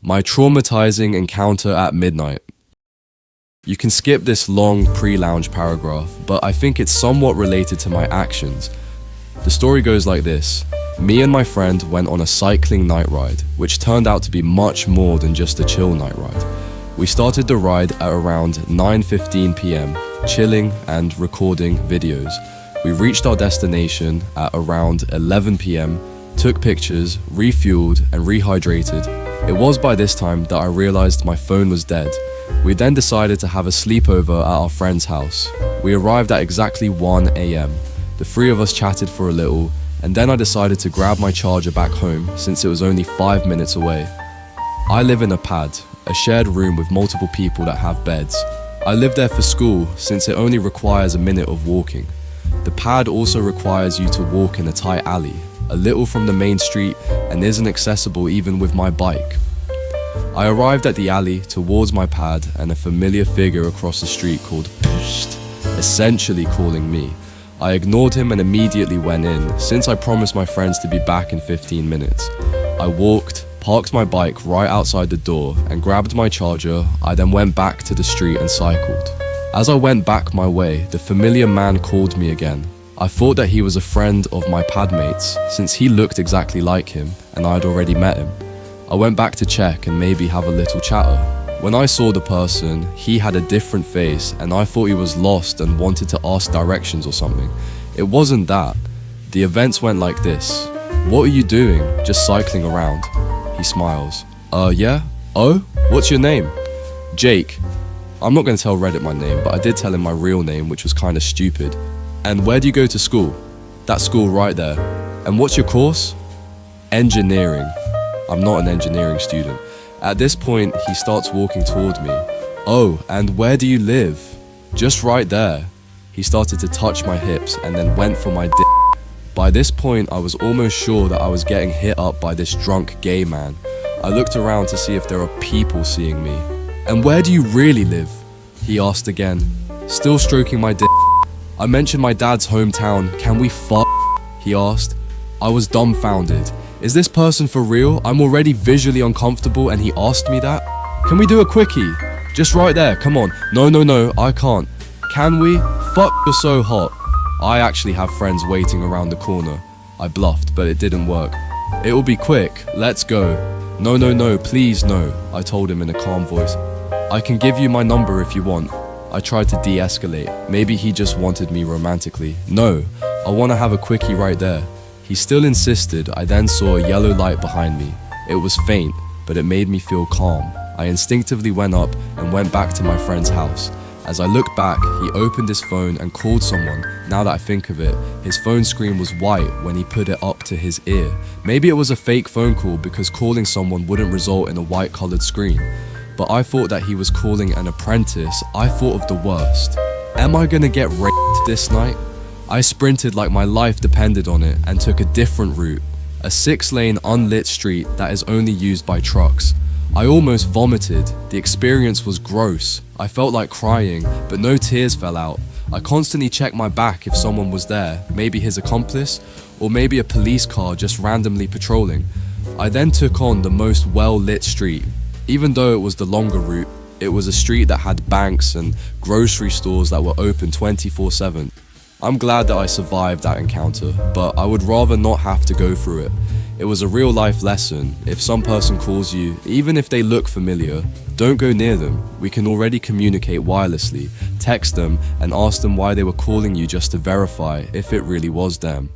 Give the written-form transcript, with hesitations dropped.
My traumatizing encounter at midnight. You can skip this long pre-lounge paragraph, but I think it's somewhat related to my actions. The story goes like this. Me and my friend went on a cycling night ride, which turned out to be much more than just a chill night ride. We started the ride at around 9:15 p.m, chilling and recording videos. We reached our destination at around 11 p.m, took pictures, refueled and rehydrated. It was by this time that I realized my phone was dead. We then decided to have a sleepover at our friend's house. We arrived at exactly 1 a.m. The three of us chatted for a little, and then I decided to grab my charger back home since it was only 5 minutes away. I live in a pad, a shared room with multiple people that have beds. I live there for school since it only requires a minute of walking. The pad also requires you to walk in a tight alley, a little from the main street, and isn't accessible even with my bike. I arrived at the alley towards my pad and a familiar figure across the street called Psst, essentially calling me. I ignored him and immediately went in, since I promised my friends to be back in 15 minutes. I walked, parked my bike right outside the door and grabbed my charger. I then went back to the street and cycled. As I went back my way, the familiar man called me again. I thought that he was a friend of my padmate's, since he looked exactly like him and I had already met him. I went back to check and maybe have a little chatter. When I saw the person, he had a different face and I thought he was lost and wanted to ask directions or something. It wasn't that. The events went like this. "What are you doing? Just cycling around." He smiles. Yeah? Oh? What's your name?" "Jake." I'm not going to tell Reddit my name, but I did tell him my real name, which was kind of stupid. "And where do you go to school?" "That school right there." "And what's your course?" "Engineering." I'm not an engineering student. At this point, he starts walking toward me. "Oh, and where do you live?" "Just right there." He started to touch my hips and then went for my dick. By this point, I was almost sure that I was getting hit up by this drunk gay man. I looked around to see if there are people seeing me. "And where do you really live?" he asked again, still stroking my dick. I mentioned my dad's hometown. "Can we fuck?" he asked. I was dumbfounded. Is this person for real? I'm already visually uncomfortable and he asked me that? "Can we do a quickie? Just right there, come on." No, I can't." "Can we? Fuck, you're so hot." I actually have friends waiting around the corner. I bluffed, but it didn't work. "It'll be quick, let's go." No, please no," I told him in a calm voice. "I can give you my number if you want." I tried to de-escalate. Maybe he just wanted me romantically. "No, I want to have a quickie right there." He still insisted. I then saw a yellow light behind me. It was faint, but it made me feel calm. I instinctively went up and went back to my friend's house. As I looked back, he opened his phone and called someone. Now that I think of it, his phone screen was white when he put it up to his ear. Maybe it was a fake phone call because calling someone wouldn't result in a white colored screen. But I thought that he was calling an apprentice. I thought of the worst. Am I gonna get raped this night? I sprinted like my life depended on it and took a different route. A 6-lane unlit street that is only used by trucks. I almost vomited. The experience was gross. I felt like crying, but no tears fell out. I constantly checked my back if someone was there, maybe his accomplice, or maybe a police car just randomly patrolling. I then took on the most well-lit street. Even though it was the longer route, it was a street that had banks and grocery stores that were open 24/7. I'm glad that I survived that encounter, but I would rather not have to go through it. It was a real life lesson. If some person calls you, even if they look familiar, don't go near them. We can already communicate wirelessly. Text them and ask them why they were calling you just to verify if it really was them.